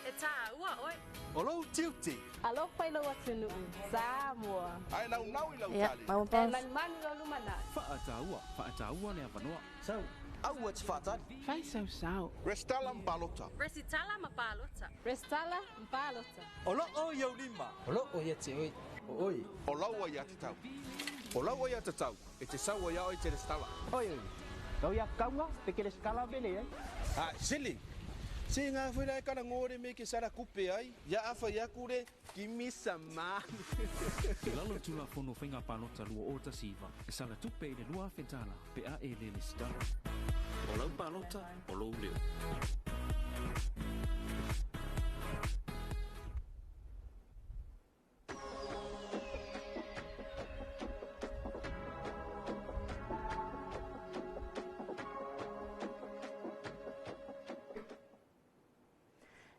Eta ua oi. Olo tiuti. Alo pailo watunu Samoa. Ai lau nau i lau Ya, tali. mau E pas. man lo lumana. Fa'ataua le avanoa. Sau, au ats fatat. Fai sau. Restalam balota. Resitala mapalota. Restala mpalota. Olo o yau lima. Olo o yatsi oi. Oi. O lau ai ati tau. O lau ai ati tau. E te sau ai au i te restala. Oi, oi. Kau ia kaunga, peke skala bele, eh? Ah, sili. Si ngā whira e kana ngore me ke sara kupe ai. Ya awha ia kure ki misa ma. Ke lalo tula fono whainga palota lua o ta siva. E sala tupe i le lua whetala. Pe a e le stala. O lau palota, o lau leo.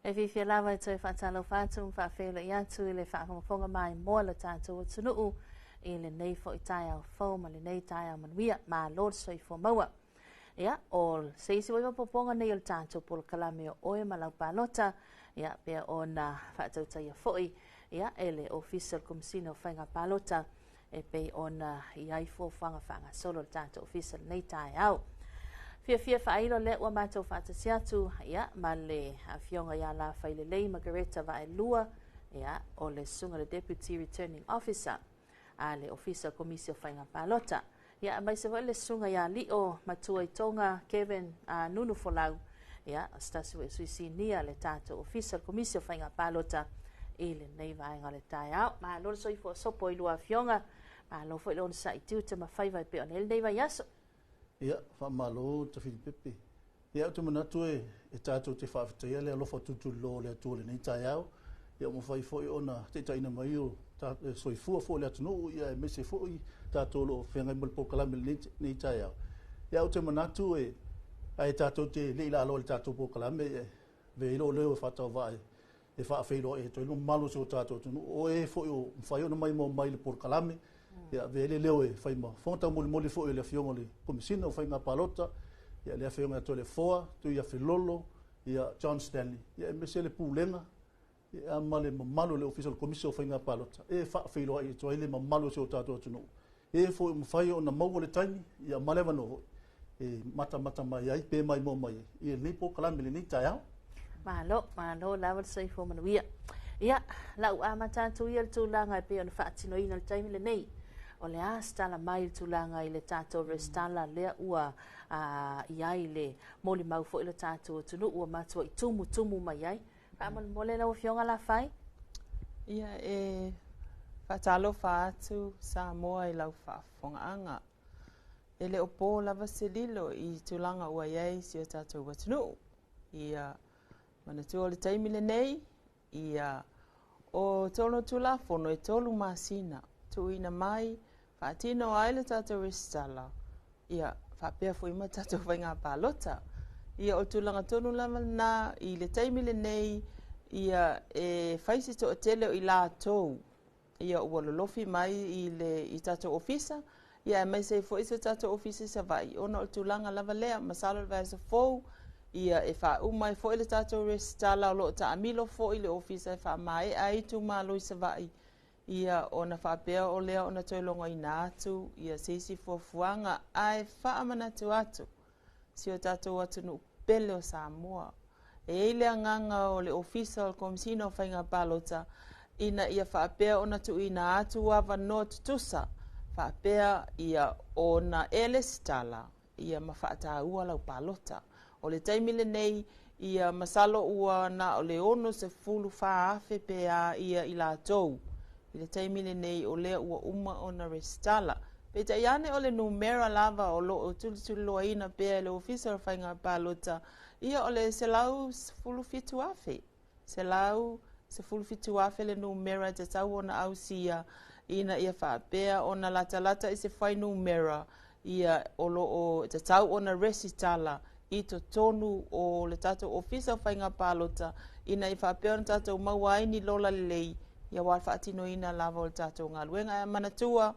E whiwhia lawa e tui whaatalo whātu, whaawhelo i atu i le whaafonga mai moa le tātou o tunuu i le nei fo i tai au whau ma le nei tai au manuia ma Lord soi fo maua. Ia, o seisi waiwa poponga nei o le tātou polo kalame o oe ma lau pālota, ia, pia o na whaatauta ia foi, ia, e le official komisina o whainga pālota, e pei o na iai fo whanga whanga solo le tātou official nei tai au. Fia whaeilo le ua mātou whātasi atu, ia, ma le awhionga ia la whaile lei Margareta Vaelua, ia, o le sunga le Deputy Returning Officer, a le Officer Komisio Whainga Pālota. Ia, mai se wai le sunga ia li o matua i tonga Kevin Nunu Folau, ia, stasi e suisi nia le tātou Officer Komisio Whainga Pālota, i le nei vaenga le tai au. Ma lor soi fo sopo i lua awhionga, ma lo fo i lona sa i tiuta ma whaiva i peo nel nei vai aso. Ia, whamalo ta Filipepe. Ia, o te manatu e tātou te whawhitea le alofa tutu lo le atua le nei tai au. Ia, mo whai fo i ona te taina mai o soi fua fo le atunu, ia e mese fo i tātou lo whengai mulpo kalame le nei tai au. Ia, o te manatu e ai tātou te leila alo le tātou po kalame e ve ilo leo e whatau vai e whaafeilo e toi no malo se o tātou tunu. O e fo i o mwhai ona mai mo mai le por kalame. Ia vele leo e fai ma fonta moli fo le fionga le komisina o fai nga palota ia le fionga to le foa tu ia filolo ia John Stanley ia mese le pulenga ia male malo le official komisio fai nga palota e fa filo ai to ile malo se o tato tunu e fo fai ona mau le tani ia male vano e mata mai ai pe mai mo mai ia ni po kala mele ni taia Malo lawa sei fo manuia ia lau amata tu ia tu langa pe on fatino ina le taimi le nei o le astala mai tulanga i le tātou restala lea ua iai le moli mau fo i le tātou tunu ua matua i tumu mai ai. Pāman mole lau fionga la whai? Ia e whatalo whaatu Samoa i lau whaafongaanga. E le opo lava selilo i tulanga ua iai si o tātou watunu. Ia manatua o le taimi le nei, ia o tono tulafono e tolu masina. Tuina mai, whaatino ai le tātou restala. Ia, whapea fui ma tātou whainga pālota. Ia, o tūlanga tonu lama nā, i le taimi le nei, ia, e whaisi to o tele o i la tau. Ia, ua lolofi mai i tātou ofisa. Ia, mai se fo iso tātou ofisa sa vai. Ona o tūlanga lava lea, masalo le vai sa fou. Ia, e wha umai fo i le tātou restala, o lo ta amilo fo i le ofisa, e wha mai ai tu malo i sa vai. Ia ona whapea o lea ona toilonga i nātu, ia seisi fuafuanga ai whaamanatu atu. Si o tātou atu nu pele o Samoa. E eilea nganga o le official komisina o whainga palota, ina ia whapea ona tu i nātu wava no tutusa. Whapea ia ona ele stala, ia ma whaata ua lau palota. O le taimile nei, ia masalo ua na o le ono se fulu whaafe pea ia i la tou. I le taimile nei o lea ua uma o na restala. Pe ta iane o le numera lava o lo o tulu loa ina pea le ofisa o whainga pālota. Ia o le selau fulu fitu afe. Selau se fulu fitu afe le numera te tau o na ausia. Ina ia whaapea o na lata i se whai numera. Ia o lo o te tau o na resitala. I to tonu o le tatou ofisa o whainga pālota. Ina i whaapea o na tatou mauaini lola lei. Ia wā whaatino ina lava o le tātou ngā luenga e manatua,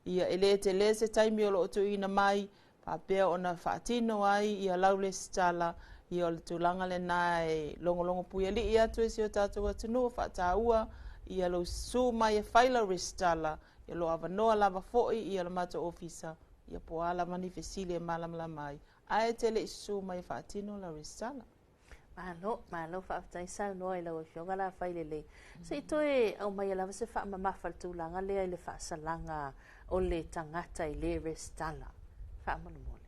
ia ele te le se taimi o lo o tu ina mai, whapea o na whaatino ai, ia laule stala, I o le tūlanga le nai longo pui ali i atu e si o tātou atunua whaataua i alo su mai e whaila restala i lo avanoa lava fo'i i alo mata ofisa i a poala mani fesili e malamala mai. Ae te le isu mai whaatino la restala. Malo whaatai sau noa i lau fionga la whailele. So i toe au mai ala wase wha mamawha tūlanga lea i le whaasalanga o le tangata i le restala. Wha manu mole.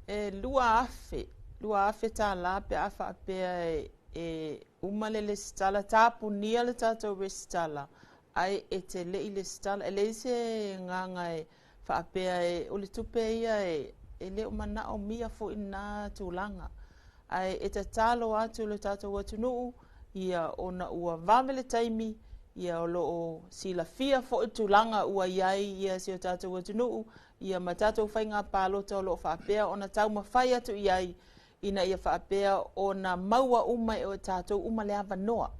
E lua afe tā la pe afa apea e umale le stala tāpu nia le tātou restala. Ai e te le i le stala, e le se nganga e wha apea e o le tupe ia e le umana o mia fo ina tūlanga. Ai e te talo atu le tātou atunuu, ia ona ua vamele taimi, ia o loo sila fia fo i tūlanga ua iai ia si o tātou atunuu, ia ma tātou whainga pālota o loo whaapea, ona tau mawhai atu iai, ina ia whaapea ona maua uma e o tātou uma le awa noa,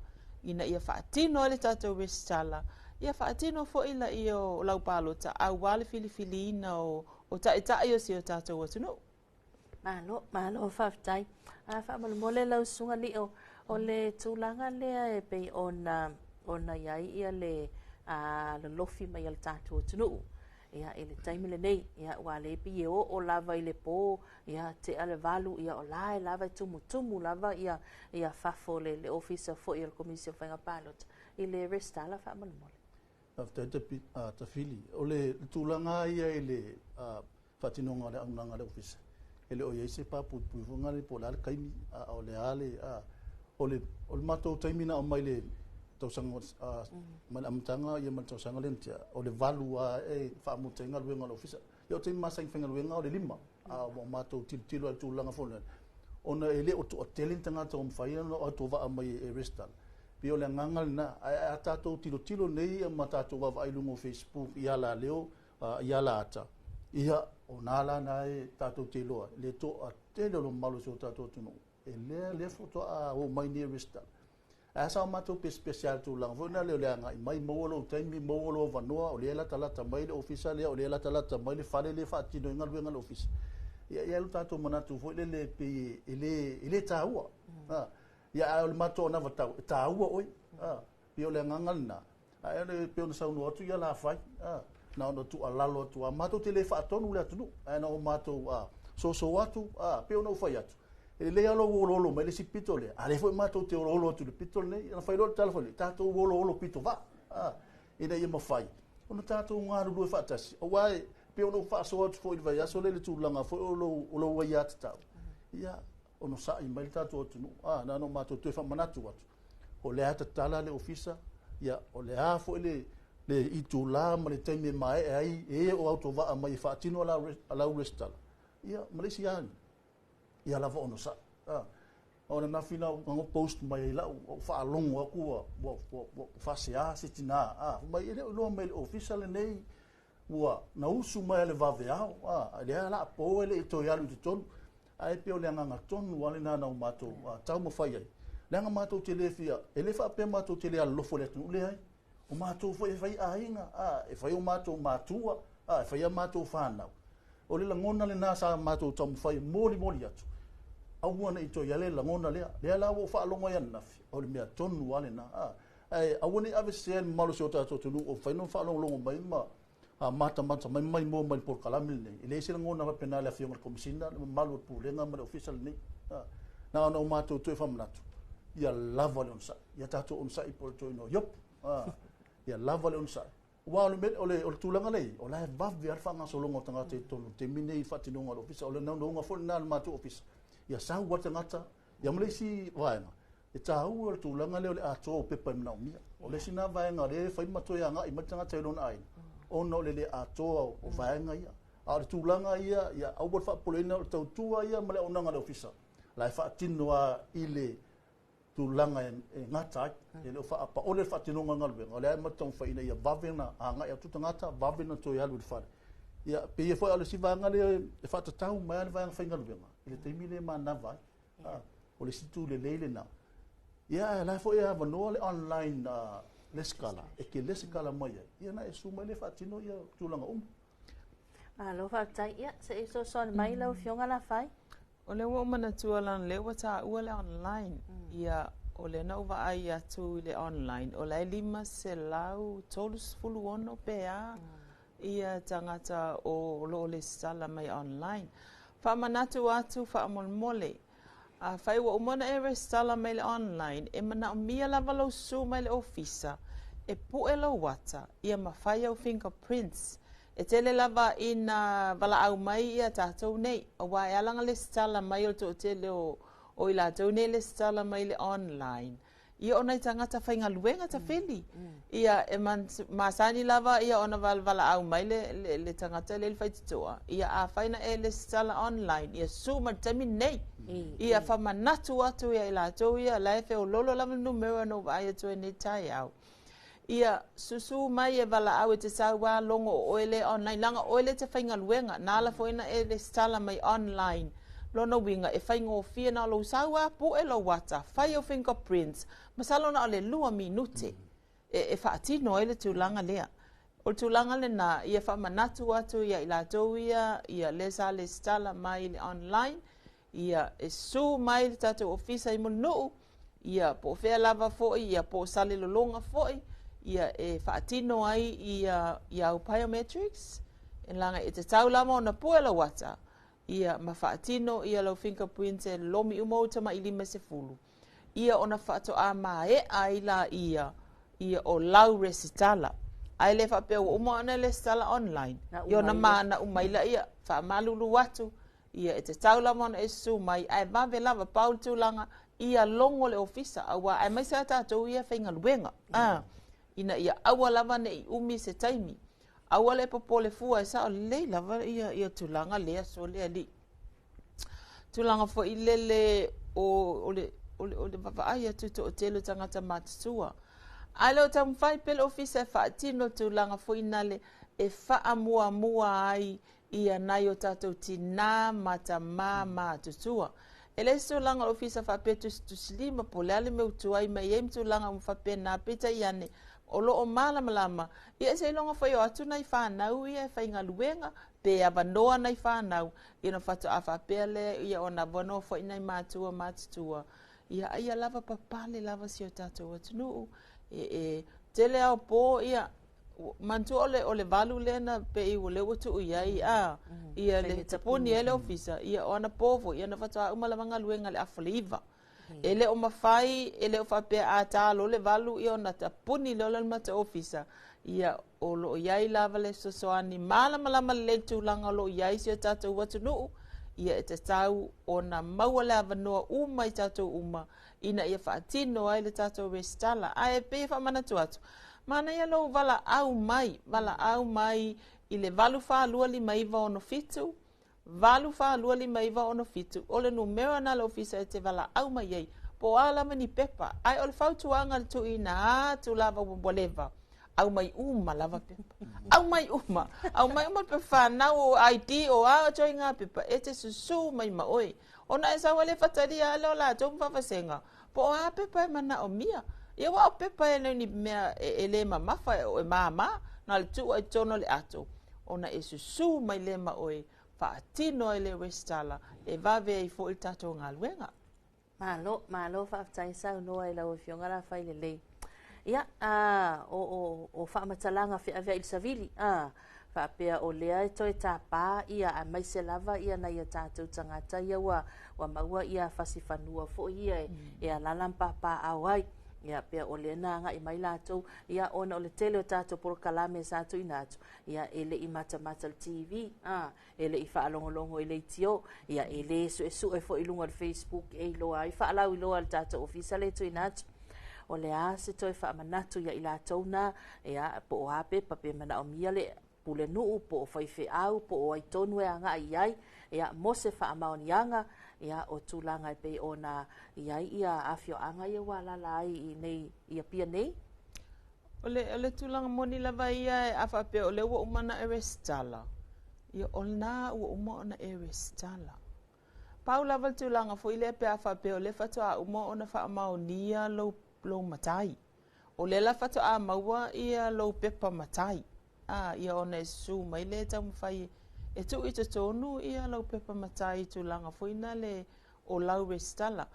ina ia whaatino le tātou restala, ia whaatino fo ila i o lau pālota, au wale fili ina o tae o si o tātou atunuu. Malo whaftai. Whaamalu mole lau sunga li o le tūlanga lea e pei ona iai ia le lofi mai al tātou atunuu. Ia e le taimi le nei, ia ua le pi e o lava i le pō, ia te ale valu, ia o lae lava i tumu lava ia fafo le ofisa fo i al komisio whainga pālota. I le restala whaamalu mole. Ta fili. O le tūlanga ia i le whatinonga le aunanga le ofisa. Ele o yese pa puifunga le pola le kaimi o le ale o le matou taimina o mai le tausanga mai amtanga ia mai tausanga le ntia o le valu e fa mutenga luenga le ofisa ia te masa inga luenga o le lima o matou tilo al tulanga fona ona ele o to talent nga to mfaia no o to va mai e restal pio le nganga na a tatou tilo nei ma tatou va ai lungo Facebook ia la leo ia la ata ia o nala na e tātou te loa, le tō a tēne lo malu so tātou tino. E le foto a o mai ne resta. A sa o mātou pe special tū lang, vona leo le anga i mai mawalo taimi, mawalo vanoa, o le lata mai le ofisa lea, o le lata mai le whare le whaatino inga luenga le ofisa. Ia lu tātou manatu, fo le pe ele tāua. Ia o le mātou na vatau, tāua oi. Pio le ngangalina. Ia le peo na saunu atu, ia la whai. Na ono tu alalo tu a mato te le whaatonu le atunu ana o mato so atu pe ono fai atu e le alo wololo mai le si pitole a le foi mato te wololo tu le pitole nei na fai lo telefone tato wololo pito va ina ia mafai ono tato ngaru do fatasi o wai pe ono fa so atu foi vai aso le tu langa foi o wai ata ia ono sa i mai tato atunu na no mato te fa manatu atu o le ata tala le ofisa ia o le a foi le itu la ma le taimi mai ai e o auto va mai fatino la restal ia malaysian ia la ono sa ona na fina ngo post mai la o fa longo aku o fa sia sitina mai ele lo mai official nei wa na usu mai le va vea le la po ele to ya lu ton ai pe o le nga ton wale na na mato tau mo fai ai le nga mato telefia ele fa pe mato tele al lo fole tu le ai o matou foi fai ainga e fai o matou matua e fai a matou whanau o le langona le nasa matou tamu fai moli atu au ana i to ia le langona le la o whaalonga ia nafi o le mea tonu wale na au ana i ave sen malo se o tatou tunu o fai non whaalonga mai mata mai mo mai por kalamil nei ele se langona va penale a fionga komisina malo pulenga ma le official nei na o matou to famanatu ia lava le onsa ia tatou onsa i por to no yop ia lava le onsa wa ole tulanga lei o la va ver fanga solongo tanga te tonu te minei fatinonga lo ofisa ole nonga fo na matu ofisa ia sa wa tangata ia mlesi vaenga e tau ole tulanga le ole ato pepa na mia ole sina vaenga le fai mato ia nga i matanga te lona ai ono le ato o vaenga ia a tulanga ia au bot fa polena tau tua ia male onanga le ofisa la fa tinwa ile tulanga e ngata e lo fa apa ole fa tinonga ngalwe ole ma tong fa ina ia vavena anga ia tu tangata vavena to ia lu fa ia pe ia foi ole si vanga le fa tau mai vanga fa ngalwe ile te mile ma na vai ole si tu le na ia la foi ia vano le online le skala e ke le skala mai ia na e suma le fa tino ia tulanga lo fa tai ia se so son mai lo fionga la fai O le wa mana tualan le wa ta ua le online. Ia o le na uva ai atu le online. O le 5 se lau tolu sefulu ono pea. Ia tangata o lo le sala mai online. Whaamanatu atu whaamolmole. Whai wa umana e sala mai le online. E mana o mia lava lau su mai le ofisa. E pu e lau wata. Ia mawhai au fingerprints. E tele lava ina wala au mai ia tātou nei. O wai alanga le sala mai o to tele o ila tau nei le sala mai le online. Ia ona i tangata whainga luenga ta whili. Ia e masani lava ia ona wala au mai le tangata le whaititoa. Ia a whaina e le sala online. Ia suma tami nei. Ia whamanatu atu ia ila tau ia laife o lolo lava numero no vai atu e nei tai au. Ia susu mai e wala au e te saua longo o ele online. Langa o ele te whainga luenga. Nala whaina e le sala mai online. Lona winga e whainga o fia na lo saua po e lo wata. Whai o fingerprints. Masalo na ole 2 minute. E whaatino ele tūlanga lea. O tūlanga le na ia whamanatu atu ia ila tau ia le sa le stala mai le online. Ia e su mai le tatou ofisa i monu. Ia po whea lava foi, ia po sale lolonga foi. Ia e whaatino ai ia au biometrics. E langa e te tau lama o na puela wata. Ia ma whaatino ia lau fingerprints e lomi umouta ma ili mese fulu. Ia ona whaato a mae ai la ia o lau resitala. Ai le whapea o umana le stala online. Ia ona maana umaila ia whaamalulu watu. Ia e te tau lama ona e su mai. Ai mawe lava paul tūlanga ia longo le ofisa. Awa ai mai sa tātou ia whainga luenga. Ina ia awa lava ne i umi se taimi. Awa le popole fua e sa o lei lava ia tūlanga lea so lea li. Tūlanga fo i lele o le vavaai atu to o telo tangata matutua. Ai leo tamu whai pele ofisa e whaatino tūlanga fo ina le e whaamua mua ai ia nai o tātou tina mata mā tutua. E le tūlanga ofisa whapetu tusilima po le ale meu tuai mai e tūlanga mwhape nā pita iane. O lo o malama ia se longa foi o atu nai whanau ia e whainga luenga pe avanoa nai whanau ina whatu a whapele ia o na wano foi nai mātua mātutua ia lava papale lava si o tātou atunuu tele au po ia mantu ole valu lena pe i o lewa tu iai ia le taponi ele ofisa ia o ana povo ia na whatu a umalamanga luenga le afaliva ele o mafai ele o fape ata lo le valu i ona tapuni lo le mata ofisa ia o lo iai lava le sosoani malama le tūlanga lo iai si o tātou watunu ia e te tau ona maua le avanoa uma i tātou uma ina ia whaatino ai le tātou restala ai e pe whamanatu atu mana ia lo vala au mai i le valu whaalua li maiva ono fitu valu whaalua li maiva ono fitu o le numero na le ofisa e te vala au mai ei po ala mani pepa ai o le whautuanga le tu ina tu lava wabwaleva au mai uma lava pepa au mai uma pe whanau o ID o a toi ngā pepa e te susu mai maoi ona e sawa le whataria ale o la tōm whawhasenga po a pepa e mana o mia ia wa o pepa e ni mea e le mamafa e mama na le tu ai tono le ato ona e susu mai le maoi whaatino e le westala e vave i fo i tato ngā luenga. Malo whaatai sau noa i lau e fionga la whai le lei. Ia, o whaamatalanga whia vea il savili, whaapea o lea e toi tā pā ia a maise lava ia na ia tātou tangata ia wa maua ia whasi whanua fo ia e a lalampa pā awai. Ia pea o le nanga i mai lātou, ia ona o le tele o tātou poro kalame sātou inātou, ia ele i mata TV, ele i whaalongolongo ele i tio, ia ele su e fo i lunga le Facebook e loa, i whaalau i loa le tātou ofisa le tu inātou. O le a se toi whaamanatu ia i lātou na, ia po o hape, pape mana o mia le pule nuu, po o whaife au, po o aitonu e anga i ai, ia mose whaamaoni anga, ia o tūlanga e pei ona iai ia awhio anga ia wala lai i nei ia pia nei. Ole tūlanga moni lava ia e awhape o le ua umana e restala. Ia o nā ua umana e restala. Pau lava tūlanga fo ile pe awhape o le whatua uma ona whaamaonia lo matai. O le la whatua a maua ia lo pepa matai. Ia ona e su mai le tamu whai e tu i te tonu ia lau pepa matai tu langa fo ina le o lau restala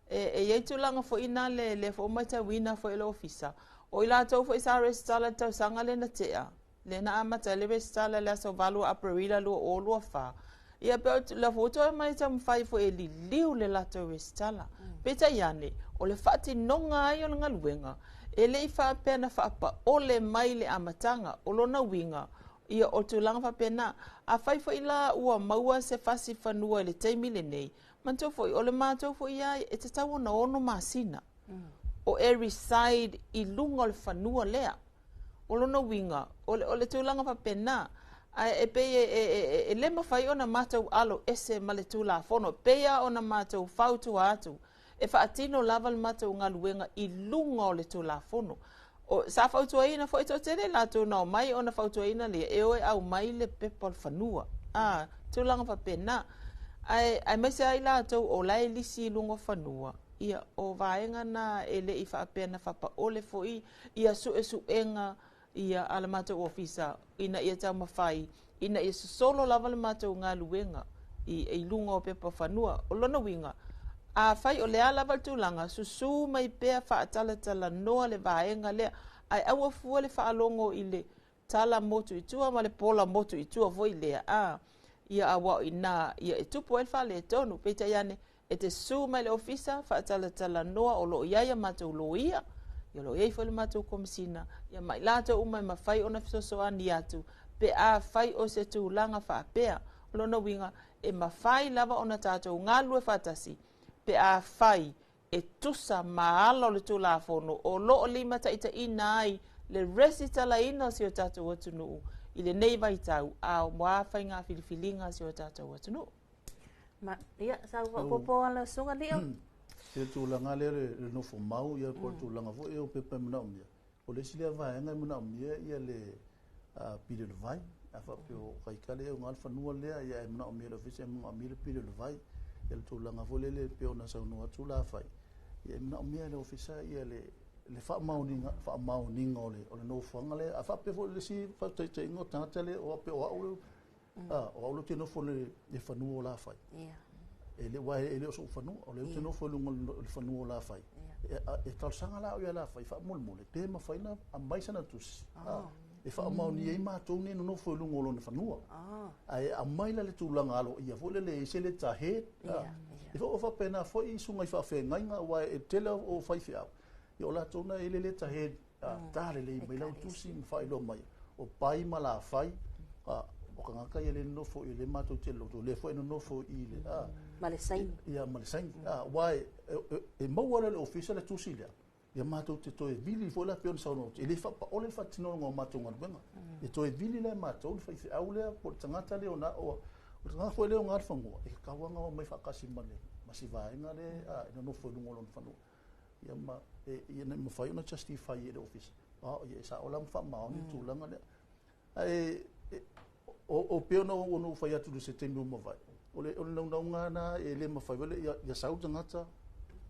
e ye tu langa fo ina le fo mai ta wina fo ele ofisa o ila tau fo isa restala tau sanga le na tea le na amata le restala le so valu aprila lu o lu fa ia pe la foto mai ta mfai fo eli liu le la tau restala peta yane o le fati nonga ai o nga luenga ele fa pena fa pa o le mai le amatanga o lona winga ia o tu langa fa pena a fai fo ila ua maua se fasi fanua le taimi le nei manto fo o le mato fo ia e te tau na ono masina o every side i lunga le fanua lea o lona winga o le tu langa fa pena e pe e le mafai ona mato alo ese male tu la fono pe ia ona mato fautu atu e fa atino lava le mato ngaluenga i lunga o le tu la fono o sa fautu ina fo ito tele la tu no mai ona fautu ina le e o au mai le pepol fanua tu langa fa pena ai mai se ai la tu o lai lisi lunga fanua ia o vaenga na ele i fa pena fa pa ole fo ia su enga ia ala mato ofisa ina ia tau mafai ina ia solo lava le mato ngaluenga i lunga o pepol fanua o lona winga a fai o le ala valtulanga susu mai pea fa tala noa le vaenga le ai aua fua le fa alongo i le tala motu i tua ma le pola motu i tua voi le ia awa ina ia e tupu el fa le tonu peita yane e te su mai le ofisa fa tala noa o lo iaia matou lo ia lo iai fa le matou komisina ia mai lato umai mafai ona fisosoani atu pe a fai o se tūlanga fa pea lona winga e mafai lava ona tatou ngalue fatasi pe a fai e tusa maalo le tula fono o lo lima ta ita inai le resita la ina si o tatu watunu i le nei vai tau a wa fai nga filifilinga si o tatu watunu ma ia sa popo ala sunga leo e tula ngale le no fo mau ia ko tula nga fo e o pepe mna mia o le silia vai nga mna mia ia le pile le vai a fa pio kai kale o ngal fa nuo le ia mna mia le fise mna mia le pile le vai el tulanga volele peo na sa no tula fai ia na mea le ofisa ia le fa mauninga ole no fangale a fa pe le si fa te ngo tele o pe o o te no fo le fanu la fai ia ele wa ele so fanu o le te no fo le fanu la fai e tal sanga la ia la fai fa mol te ma fai na a mai sana tus e fa mauni e ma to ni no fo lungo le fanu ai a mai la le tulanga alo ia fo le se le tahe e fo fa pena fo i sunga fa fe ngainga wa e tele o fai fia yo la tona ele le tahe tale le mai la tusi fa ilo mai o pai mala fai o kanga ka ele no fo ile ma to tele to le fo no fo ile male sai ia male sai wa e mo wala le official le tusi le ia ma to te to e vili fo la pion sa no ele fa o le fa tino ngo ma to ngana e to e vili le ma to fa fia au le por tangata le ona o nga fo le o ngar fango e ka wanga o mai fa kasi male masi vai nga le no fo lungo lon fanu ia ma e ne mo fai no justify e office ia sa olam fa ma ni tulanga le ai o pe no fai atu de setembro mo vai o le no nga na e le mo fai le ia sa utanga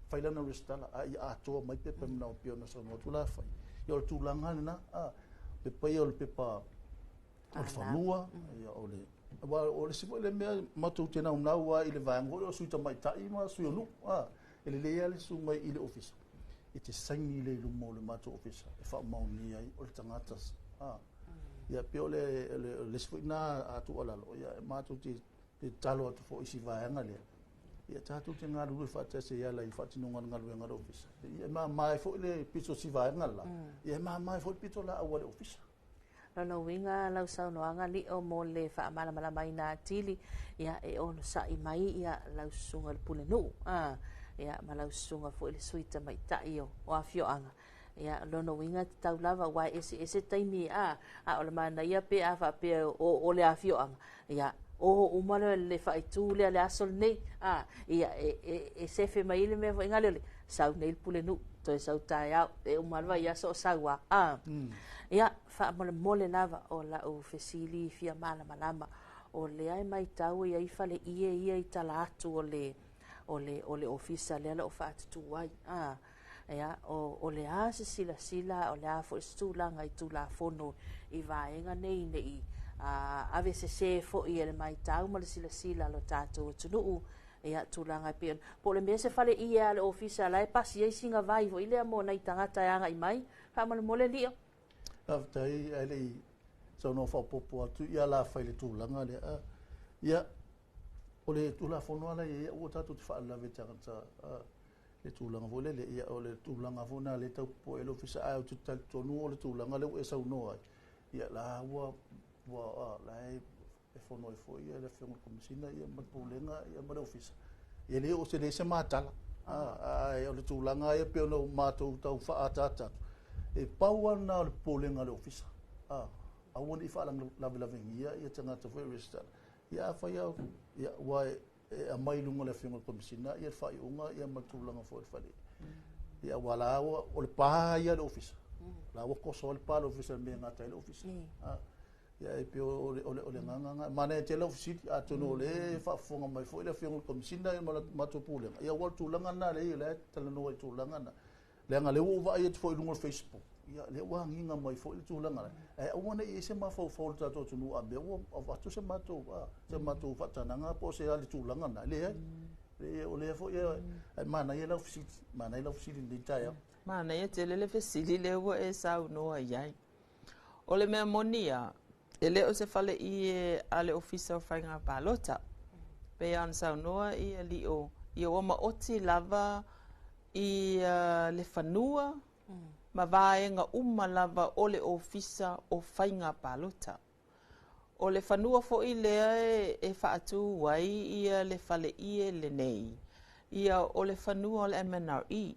fai lana restala a to mai pe na o pe no so mo tula fai ia tulanga na pe pe o pe pa o fanua ia o le wa o le sipo le mea matu tena una wa ile vango o suita mai tai ma su no ele le ale su mai ile office e te saini le lu mo le matu office e fa mau ni ai o tangata ia pe le sipo na atu ala lo ia matu te talo atu fo isi vaanga le ia tatu te nga lu fa te se ia la i fa tino nga nga office ia mai fo le piso si vaanga la ia mai fo pito la o le office no winga lau sau no anga li o mo le fa mala mai na tili ia e ono sa i mai ia lau sunga le pule no ia ma lau sunga fo le suita mai ta io o afio anga ia no winga tau lava wa ese taimi o le mana ia pe a fa pe o le afio anga ia o mala le fa itu le asol nei ia e se fe mai le me inga le sau nei pule no to sau tai au e o malva ia so sawa ia fa mole lava o la o fesili fia malama o le ai mai tau ia i fale ia i tala atu o le ofisa le o fa atu ai ia o le a sila o le a fo stulanga i tula fono i vaenga nei ave se fo i le mai tau ma le sila lo tātou tunuu ia tūlanga pe po le mese fale ia le ofisa lai pasi ai singa vai vo ile mo nei tangata anga i mai fa mo le lio aftai ai so no fa popo atu ia la fa le tūlanga le ia o le tūla fono ala ia o tatu te fa la vetanga le tūlanga vo le ia o le tūlanga fona le tau po e le ofisa ai o tu tonu o le tūlanga le e sau no ai ia la wa lai e fono e foi ia le fiona komisina ia ma pulenga ia ma ofisa ia le o se le se matala o le tūlanga ia pe no matou tau fa atata e pauana o le pulenga le ofisa a woni fa la vengia ia tanga to foi resta ia fa ia wa a mai lunga le fiona komisina ia fa unga ia ma tūlanga foi fa ia wala o le pa ia le ofisa la wo ko so le pa le ofisa me ngata le ofisa ia e pe o le nganga mana te le ofisi atu no le fa fonga mai foi le fiona komisina ia ma to pulenga ia wa tūlanga na le tala no tūlanga na le nga le wa ia foi lunga Facebook ia le wa nginga mai foi le tūlanga e ona i se ma fo ta to no a be o va to se ma to fa tananga po se ale tūlanga na le o le foi mana ia le ofisi le taia mana ia te le fesili le wa e sau no ai o le mea monia ele o se fale i ale ofisa o whainga palota pe an sau noa i li o o ma oti lava i le whanua ma vaenga lava o le ofisa o whainga palota o le whanua fo i lea e whaatu wai i le fale i le nei ia o le whanua o le MNRE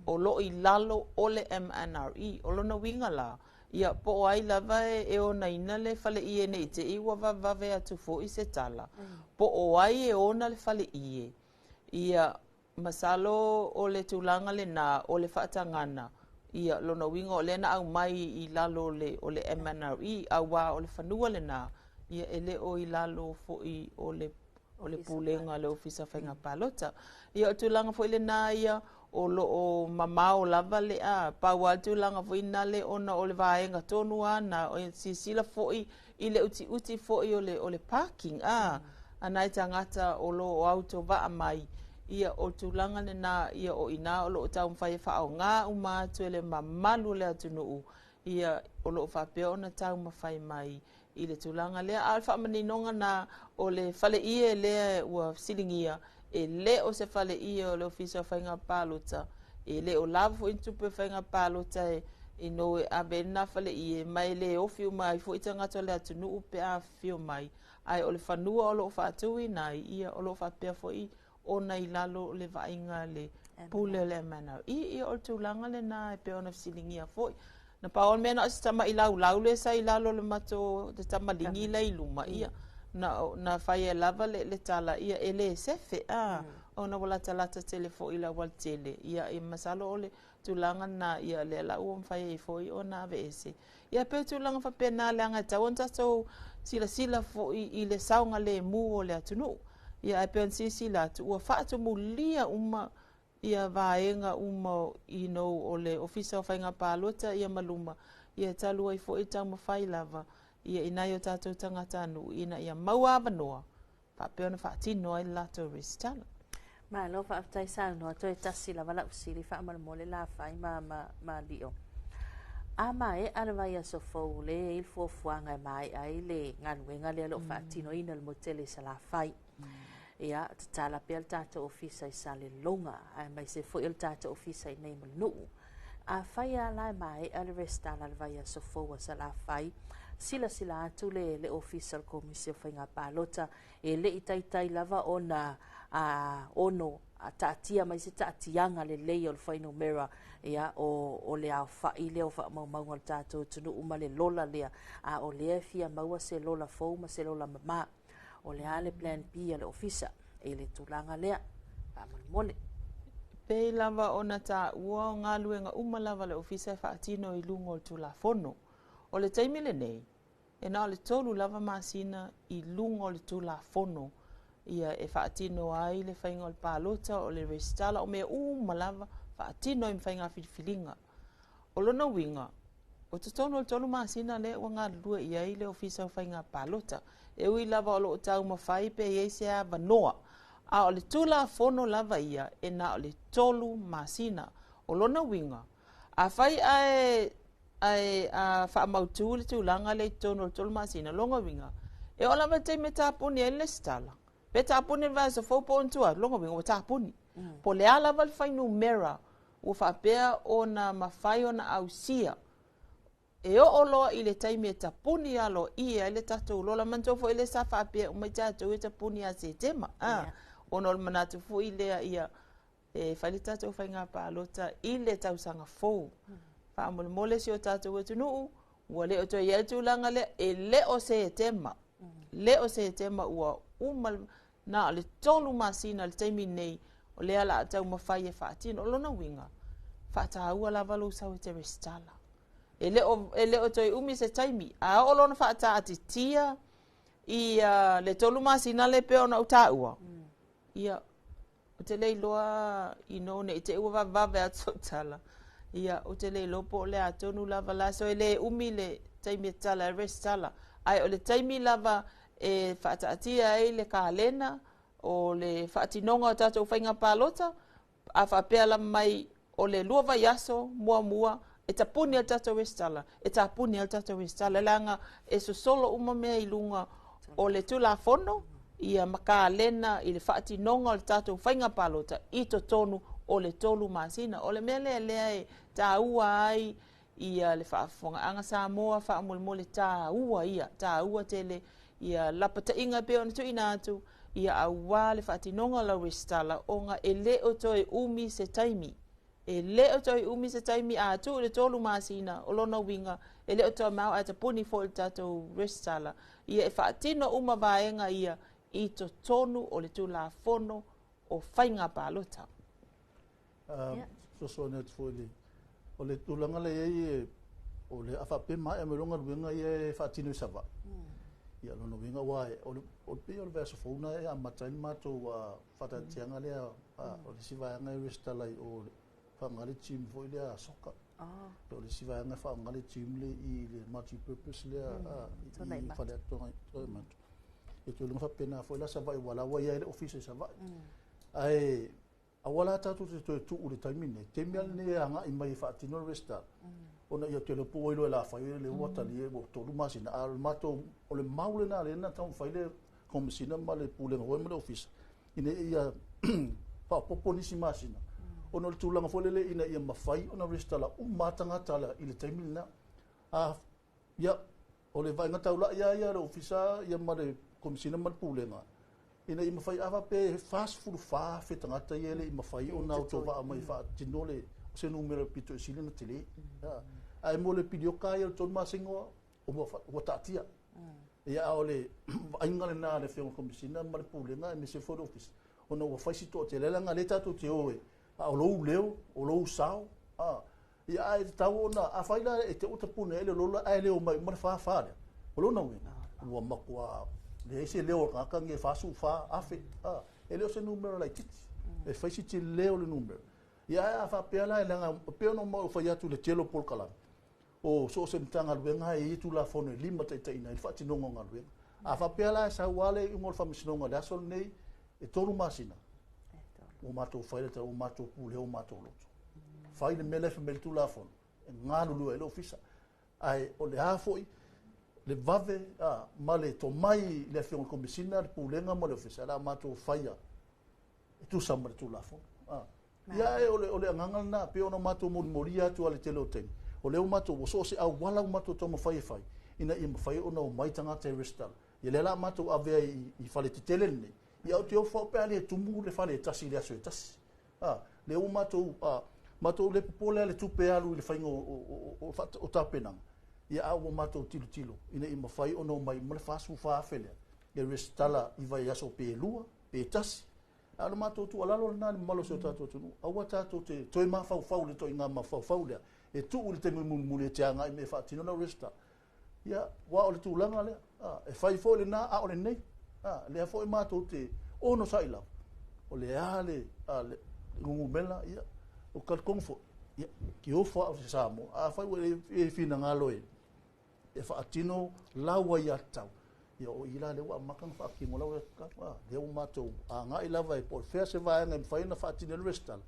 o lo i lalo o le MNRE o lona winga la ia po ai lava e o naina le fale i nei te iwa vave atu fo i se tala po o ai e ona le fale i ia masalo o le tūlanga le na o le whaatangana ia lona winga o le na au mai i lalo o le MNRE a wā o le whanua le na ia ele o i lalo fo i o le pulenga le ofisa whainga palota ia o tūlanga fo i le na ia o lo mamao lava le pau atu langa fo ina le ona o le vaenga tonu ana o sisila fo i le uti fo i o le parking anai tangata o lo o auto va mai ia o tūlanga le na ia o ina o lo tau mwhai whao ngā umatu le mamalu le atu nuu ia o lo whapea ona tau mwhai mai i le tūlanga lea alfa maninonga na o le fale ie lea ua silingia e le o se fale i o le ofisa whainga palota e le o lava fo intupe whainga palota e no e abe na fale i mai le o fiu mai fo itangata le atu nuu pe a fiu mai ai o le whanua o lo whaatui nai ia o lo whapea fo i o nei lalo le vainga le pule le mana i o tūlanga le na e pe ona silingia fo na paon mena o se tama i lau le sa i lalo le mato te tama lingi le iluma ia na fai lava le tala ia ele sefe ona wala talata telefo ila wal tele ia e masalo ole tūlanga na ia le la o fai foi ona vese ia pe tūlanga fa pena le anga tawonta so sila fo i le saunga le mu o le atunu ia pe sila tu wa fa tu mulia uma ia vaenga uma i no o le ofisa o whainga palota ia maluma ia talu ai fo i tau mawhai lava ia inai o tātou tangata anu ina ia maua avanoa whapeona whaatino ai lato restana. Ma lo whaatai sao noa toi tasi la wala usiri whaamana mole la whai ma lio. A mai ana vai a sofou le il fuafuanga mai ai le nganuenga le alo whaatino ina le motele sa la whai. Ia tala pe al tātou ofisa i sa le longa ai mai se fo il tātou ofisa i nei nuu. A whai a lai mai a le restana le vai a sofou a sa la whai. Sila atu le official commission whainga palota e le itai lava ona ono taatia mai se taatianga le lei o le whaino mera ia o le au whai leo wha maunga le tātou tunu uma le lola lea o lea fia maua se lola fau ma se lola mama o le ale plan B le ofisa e le tulanga lea mole pe lava ona ta ua ngā luenga uma lava le ofisa whaatino i lungo le tulafono o le taimile nei e na le tolu lava masina i lungo le tulafono ia e whaatino ai le whainga o le palota o le restala o mea uma lava whaatino i mwhainga whifilinga o lona winga o te tonu masina le o ngā lua i ai le ofisa o whainga palota. E ui lava o lo o tau mawhai pe i eise a vanoa. A o le tula fono lava ia e na o le tolu masina o lona winga. A whai a whaamautu le tūlanga le tolu masina longa winga. E o lava te me tāpuni e le stala. Pe tāpuni le vasa faupo ontua longa winga o tāpuni. Po le ala val whainu mera o whapea o na mawhai o na ausia. E o loa i le taimi e tapuni alo i e le tatou lola mantofo i le sa whapea o mai tatou e tapuni a se tema. O no le manatu fu i lea ia e whai le tatou whai ngā pālota i le tausanga fōu. Whaamole mole si o tatou e tunuu, ua le o toi e tūlanga le e le o se e tema. Le o se e tema ua umal na le tolu masina le taimi nei o lea la atau mawhai e whaatino o lona winga. Whaataua la walu sau e te restala. E le o toi umi se taimi. A o lona whaata ati tia i le tolu masina le peo na utaua. Ia, o te lei loa i none i te ua vave atu tala. Ia, o te lei lopo le atonu lava la. So e le umi le taimi e tala, e restala. Ai o le taimi lava e whaata atia e le kālena o le whaatinonga o tātou whainga pālota. A whapea la mai o le luava yaso mua. E tapuni al tatou restala, e tapuni al tatou restala. Langa e solo uma mea i lunga o le tula fono, ia maka lena i le whaatinonga o le tatou whainga palota, i to tonu o le tolu masina. O le mea lea e tā ua ai, ia le whaafonga anga Samoa, whaamole tā ua ia, tā ua tele, ia lapata inga peo na tu ina atu, ia aua le whaatinonga la restala, o nga e le o toi umi se taimi. E le o toi umi se taimi a tu le tolu masina o lona winga e le o toi mau a tapuni fo il tatou restala ia e whaatino uma vaenga ia i to tonu o le tula fono o whainga pālota. So net foi o le tulanga le e o le afape mai a melonga winga e whaatino sava. Ia lona winga wae o pe o le verso fona e a matain matou a whatatianga le o le sivaanga e restala o whangale team foi lea soka. O le sivaanga whangale team le i le multi-purpose lea i whale atonga toimantu. E tu lunga whapena foi la savai wala wa ia le office savai. Ai a wala tatu te tu ule taimine. Te mea ne anga i mai whaatino resta. Ona ia te lepo oilo e la whai le watali e o tolu masina. A mato o le maule na le na tau whai le komisina ma le pulenga hoi ma le office. Ine ia whapoponisi masina. Ona le tūlanga folele ina ia mawhai ona restala matanga tala i le taimina. Ia, o le vainga taula ia le ofisa ia ma le komisina ma le pulenga. Ina i mawhai awa pe fast food wha tangata ia le i mawhai ona o tō waa mai wha tino le se numero pito e sili na tele. Ai mo le pidio kai o tōn masingoa o tatia. Ia o le ainga le nā le whionga komisina ma le pulenga e se fodo office. Ona ua whaisi tō te lelanga le tātou te oe. O lou leo, o lou sao. Ia ai te tau ona, a whaila e te utapune ele lola ai leo mai mara whaafare. O lona ue. Ua makua, le eise leo ngaka nge whaasu wha afe. E leo se numero lai titi. E whaisi te leo le numero. Ia ai a whapea lai langa, peo no mau whai atu le telo polkalami. O so se mtanga luenga e itu la fone lima taitaina, il whaati nonga ngā luenga. A whapea lai sa wale i ngol whamisinonga le asol nei, e toru masina. O matou whaile ta o matou pule o matou loto. Whaile mele fe mele tu la fon. E ngā lulu e le ofisa. Ai o le hafoi, le vave, ma le to mai le whionga komisina, le pulenga ma le ofisa. La matou whaia. E tu sama le tu la fon. Ia e o le angangal na, pe ono matou moria tu ale tele o teni. O leo matou, o so se au wala o matou toma whai whai. Ina i mawhai ona o maitanga te restala. Ia le la matou avea i whale te tele nei. Ia o te o whao le tumu le whale tasi le aso e tasi. Le o matou le popole le tupe alu le whainga o tapenanga. Ia au o matou tilo. Ina i mawhai ono mai male whasu whaafele. Le restala i vai aso pe lua, pe tasi. Ano matou tu alalo na malo se o tatou tunu. Aua tatou te toi mawhau le toi ngā mawhau lea. E tu ule te mumule te anga i me whaatino na resta. Ia, wa o le tūlanga lea. E whai fo le nā a o le nei. Le afo e matou te ono saila. O le ale ngungu mela ia o kalkongfo ki o fa o se Samoa a fa e fina ngalo e fa atino lawa ya tau ia o ila le wa makang fa ki mola ka pa le o mato a nga ila vai por fe se vai ngem fa ina fa atino restal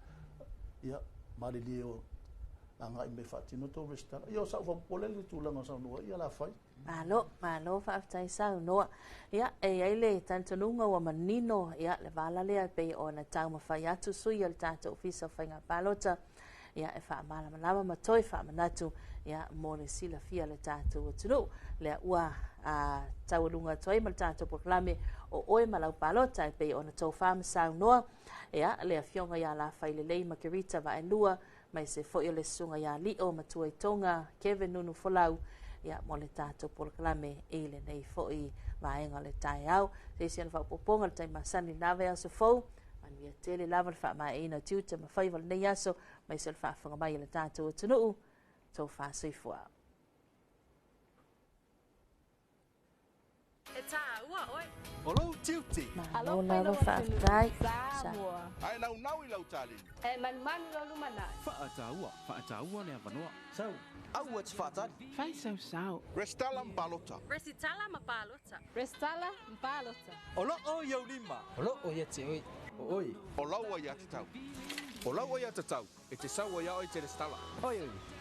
ia mali leo anga me fa atino to restal ia sa fa pole le tu langa sa no ia la fai malo fa aftai sa no ia e ai le tanto nunga wa manino ia le vala le pe ona tau ma fa ya tu sui al tato ofisa fa nga palota ia e fa mala lava ma toi fa manatu ia mo le sila fia le tato tulu le ua a tau lunga toi ma tato proklame o oi malau palota pe ona to fa ma sa no ia le afionga ia la fa ile le makirita va e lua mai se fo le sunga ia li o ma tuai tonga Kevin Nunu Folau ia mo le tato proklame e le nei fo i vaenga le tai au se sian fa poponga le tai masani lava ya so fo ia tele lava fa mai ina tuta ma fai val nei aso mai sel fa fa mai le tato tunu to fa sui fo E tā ua, oi. O lau tiuti. Alo lava fa tai Samoa. Ai nau i lau tali. E manu lo lumana. Whaataua le avanoa. Sau, au ats whaatari. Fai sau sau. Restalam palota. Resitala mapalota. Restala mpalota. O lo o iau lima. O lo o ia te oi. O oi. O lau ai ati tau. O lau ai ati tau. E te sau ai au i te restala. Oi oi.